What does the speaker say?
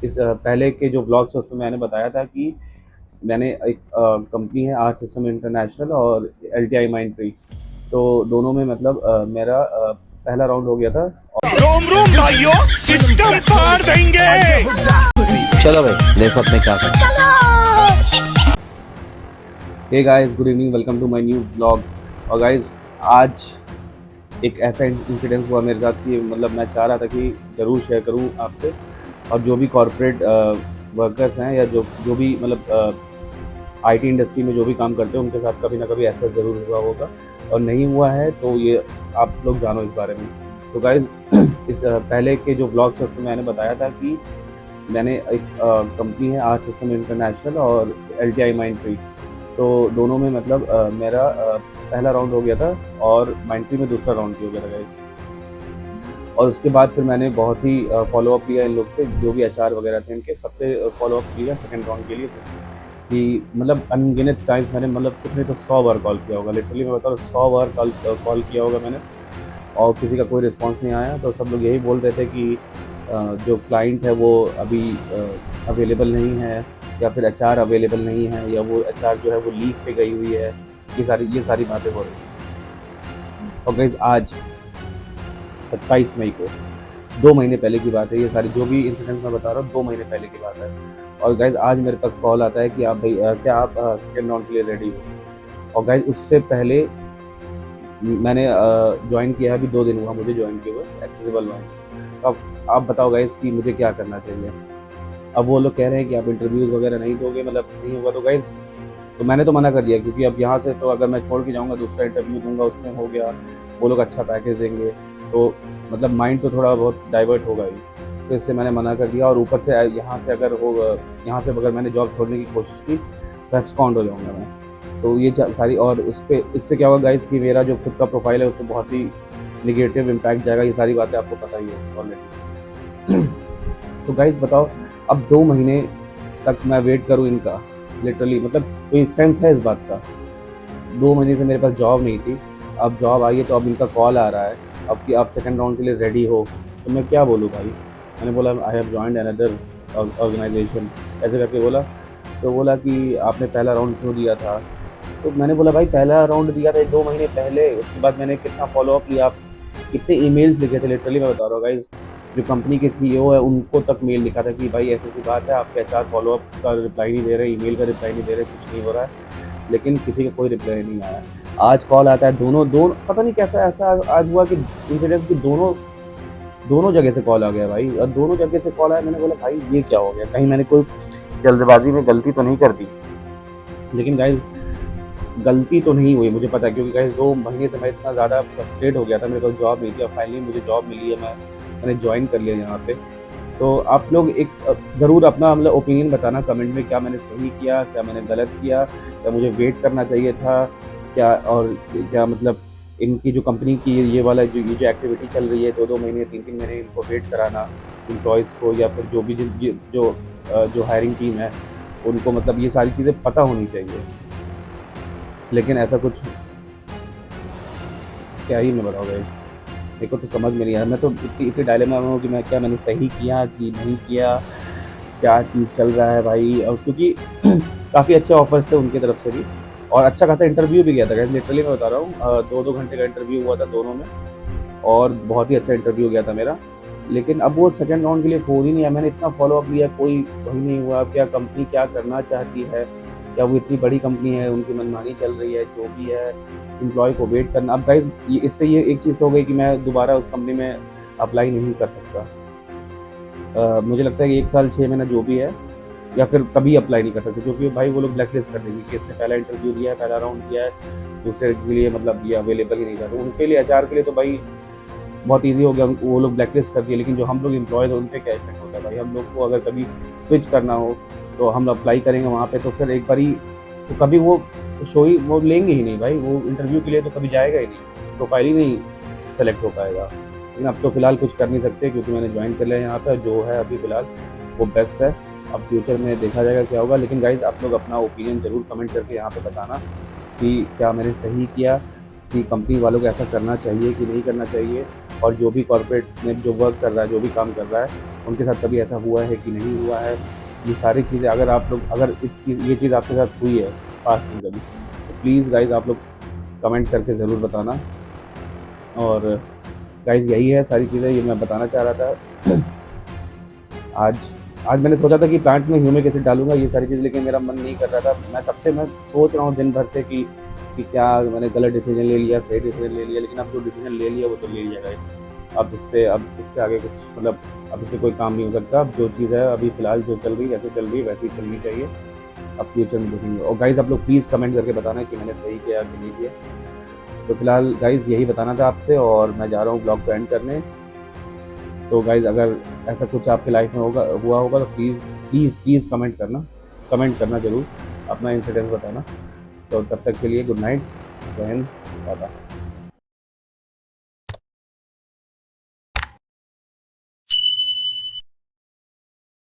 इस पहले के जो व्लॉग्स है उसमें मैंने बताया था कि मैंने एक कंपनी है आर्ट सिस्टम इंटरनेशनल और एलटीआई माइंड ट्री, तो दोनों में मतलब मेरा पहला राउंड हो गया था। रोम रोम भाइयों, सिस्टम पार देंगे। चलो भाई देखो अपने क्या कर। Hey guys, good evening, welcome to my new vlog. और गाइस, आज एक ऐसा इंसिडेंस हुआ मेरे साथ कि मतलब मैं चाह रहा था कि ज़रूर शेयर करूं आपसे। और जो भी कॉर्पोरेट वर्कर्स हैं या जो भी मतलब आईटी इंडस्ट्री में जो भी काम करते हैं उनके साथ कभी ना कभी ऐसा ज़रूर हुआ होगा, और नहीं हुआ है तो ये आप लोग जानो इस बारे में। तो गाइस, इस पहले के जो व्लॉग्स है उसमें मैंने बताया था कि मैंने एक कंपनी है आर्ट सिस्टम इंटरनेशनल और एलटीआई माइंड ट्री, तो दोनों में मतलब मेरा पहला राउंड हो गया था और माइंड ट्री में दूसरा राउंड भी हो गया था गाइस। और उसके बाद फिर मैंने बहुत ही फॉलोअप लिया इन लोग से, जो भी एचआर वगैरह थे इनके सबसे फॉलोअप लिया सेकंड राउंड के लिए कि मतलब अनगिनत टाइम्स मैंने मतलब कितने तो 100 बार कॉल किया होगा। लिटरली मैं बता रहा हूँ 100 बार कॉल किया होगा मैंने, और किसी का कोई रिस्पांस नहीं आया। तो सब लोग यही बोल रहे थे कि जो क्लाइंट है वो अभी अवेलेबल नहीं है, या फिर एचआर अवेलेबल नहीं है, या वो एचआर जो है वो लीव पे गई हुई है। ये सारी बातें हो रही हैं। और गाइस, आज 27 मई को 2 महीने पहले की बात है, ये सारी जो भी इंसिडेंट मैं बता रहा हूँ 2 महीने पहले की बात है। और गाइस, आज मेरे पास कॉल आता है कि आप भाई क्या आप सेकेंड राउंड के लिए रेडी हो। और गाइस, उससे पहले मैंने ज्वाइन किया है, अभी 2 दिन हुआ मुझे ज्वाइन किए हुए एक्सेसिबल वाइन्स। अब आप बताओ गाइस कि मुझे क्या करना चाहिए। अब वो लोग कह रहे हैं कि आप इंटरव्यूज़ वगैरह नहीं दोगे, मतलब नहीं होगा। तो गाइस, तो मैंने तो मना कर दिया, क्योंकि अब यहाँ से तो अगर मैं छोड़ के जाऊँगा दूसरा इंटरव्यू दूँगा उसमें हो गया, वो लोग अच्छा पैकेज देंगे, तो मतलब माइंड तो थोड़ा बहुत डाइवर्ट होगा ही। तो इसलिए मैंने मना कर दिया। और ऊपर से यहाँ से अगर मैंने जॉब छोड़ने की कोशिश की तो एक्सकाउंट हो जाऊँगा मैं। तो ये सारी, और उस पर इससे क्या होगा गाइस कि मेरा जो खुद का प्रोफाइल है उस पर बहुत ही निगेटिव इम्पैक्ट जाएगा। ये सारी बातें आपको पता ही है ऑलरेडी। तो गाइस बताओ, अब 2 महीने तक मैं वेट करूँ इनका, लिटरली मतलब कोई सेंस है इस बात का? 2 महीने से मेरे पास जॉब नहीं थी, अब जॉब आई है, तो अब इनका कॉल आ रहा है अब कि आप सेकंड राउंड के लिए रेडी हो। तो मैं क्या बोलूँ भाई? मैंने बोला I have joined another organisation, ऐसे करके बोला। तो बोला कि आपने पहला राउंड क्यों दिया था? तो मैंने बोला भाई पहला राउंड दिया था 2 महीने पहले, उसके बाद मैंने कितना फॉलोअप लिया, कितने ईमेल्स लिखे थे। लिटरली मैं बता रहा हूँ गाइस, जो कंपनी के सीईओ है उनको तक मेल लिखा था कि भाई ऐसी सी बात है, आपके एचआर फॉलोअप का रिप्लाई नहीं दे रहे, ईमेल का रिप्लाई नहीं दे रहे, कुछ नहीं हो रहा है। लेकिन किसी का कोई रिप्लाई नहीं आया। आज कॉल आता है, दोनों पता नहीं कैसा ऐसा आज हुआ कि इंसिडेंस की दोनों दोनों जगह से कॉल आ गया भाई, और दोनों जगह से कॉल आया। मैंने बोला भाई ये क्या हो गया, कहीं मैंने कोई जल्दबाजी में गलती तो नहीं कर दी? लेकिन गाइस, गलती तो नहीं हुई मुझे पता है, क्योंकि गाइस 2 महीने से मैं इतना ज़्यादा फ्रस्ट्रेट हो गया था, मेरे पास जॉब नहीं थी। और फाइनली मुझे जॉब मिली है, मैंने ज्वाइन कर लिया यहाँ पे। तो आप लोग एक ज़रूर अपना मतलब ओपिनियन बताना कमेंट में, क्या मैंने सही किया, क्या मैंने गलत किया, क्या मुझे वेट करना चाहिए था, क्या और क्या मतलब इनकी जो कंपनी की ये वाला ये जो एक्टिविटी चल रही है 2-2 महीने 3-3 महीने इनको वेट कराना एम्प्लॉयज़ को, या फिर जो भी जो हायरिंग टीम है उनको, मतलब ये सारी चीज़ें पता होनी चाहिए। लेकिन ऐसा कुछ क्या ही मैं बताऊँ गाइस, मेरे को तो समझ में नहीं आया। मैं तो इसी डायलेमा में हूँ कि मैंने सही किया कि नहीं किया, क्या चीज़ चल रहा है भाई। और क्योंकि काफ़ी अच्छे ऑफ़र्स थे उनकी तरफ से भी, और अच्छा खासा इंटरव्यू भी गया था गाइस। लिटरली मैं बता रहा हूँ 2-2 घंटे का इंटरव्यू हुआ था दोनों में, और बहुत ही अच्छा इंटरव्यू गया था मेरा। लेकिन अब वो सेकंड राउंड के लिए फ़ोन ही नहीं आया। मैंने इतना फ़ॉलो-अप लिया, कोई वही नहीं हुआ। क्या कंपनी क्या करना चाहती है? क्या वो इतनी बड़ी कंपनी है, उनकी मनमानी चल रही है, जो भी है, एम्प्लॉयी को वेट करना। अब गाइस, ये एक चीज़ तो हो गई कि मैं दोबारा उस कंपनी में अप्लाई नहीं कर सकता। मुझे लगता है कि 1 साल 6 महीना जो भी है, या फिर कभी अप्लाई नहीं कर सकते, क्योंकि भाई वो लोग ब्लैकलिस्ट कर देंगे कि इसने पहला इंटरव्यू दिया है, पहला राउंड दिया है, दूसरे के लिए मतलब ये अवेलेबल ही नहीं था। तो उनके लिए, एचआर के लिए तो भाई बहुत ईज़ी हो गया, वो लोग ब्लैकलिस्ट कर दिए। लेकिन जो हम लोग एम्प्लॉयज़ हैं उन पे क्या इफ़ेक्ट होता है भाई? हम लोग को अगर कभी स्विच करना हो तो हम अप्लाई करेंगे वहाँ पे, तो फिर एक बारी तो कभी वो लेंगे ही नहीं भाई, वो इंटरव्यू के लिए तो कभी जाएगा ही नहीं, प्रोफाइल ही नहीं सेलेक्ट हो पाएगा। लेकिन अब तो फ़िलहाल कुछ कर नहीं सकते, क्योंकि मैंने ज्वाइन कर लिया है यहाँ पे, जो है अभी फ़िलहाल वो बेस्ट है। अब फ्यूचर में देखा जाएगा क्या होगा। लेकिन गाइज़, आप लोग अपना ओपिनियन ज़रूर कमेंट करके यहाँ पे बताना कि क्या मैंने सही किया, कि कंपनी वालों को ऐसा करना चाहिए कि नहीं करना चाहिए। और जो भी कॉर्पोरेट में जो वर्क कर रहा है, जो भी काम कर रहा है, उनके साथ कभी ऐसा हुआ है कि नहीं हुआ है। ये सारी चीज़ें अगर आप लोग अगर ये चीज़ आपके साथ हुई है पास्ट में कभी, तो प्लीज़ गाइज़ आप लोग कमेंट करके ज़रूर बताना। और गाइज़ यही है सारी चीज़ें, ये मैं बताना चाह रहा था। आज मैंने सोचा था कि प्लांट्स में ह्यूमिक एसिड डालूंगा ये सारी चीज़, लेकिन मेरा मन नहीं कर रहा था। मैं सोच रहा हूँ दिन भर से कि क्या मैंने गलत डिसीजन ले लिया, सही डिसीजन ले लिया, लेकिन अब जो डिसीजन ले लिया वो तो ले लिया गाइस। अब इससे आगे कुछ मतलब अब इस पर कोई काम नहीं हो सकता। अब जो चीज़ है अभी फ़िलहाल जो चल रही है वैसे ही चलनी चाहिए। अब फ्यूचर में देखेंगे। और गाइज़ आप लोग प्लीज़ कमेंट करके बताना कि मैंने सही किया कि नहीं किया। तो फिलहाल गाइज़ यही बताना था आपसे, और मैं जा रहा हूँ ब्लॉग को एंड करने। तो गाइज़ अगर ऐसा कुछ आपकी लाइफ में हुआ होगा तो प्लीज़ कमेंट करना ज़रूर, अपना इंसिडेंट बताना। तो तब तक के लिए गुड नाइट, जय हिंद, टाटा।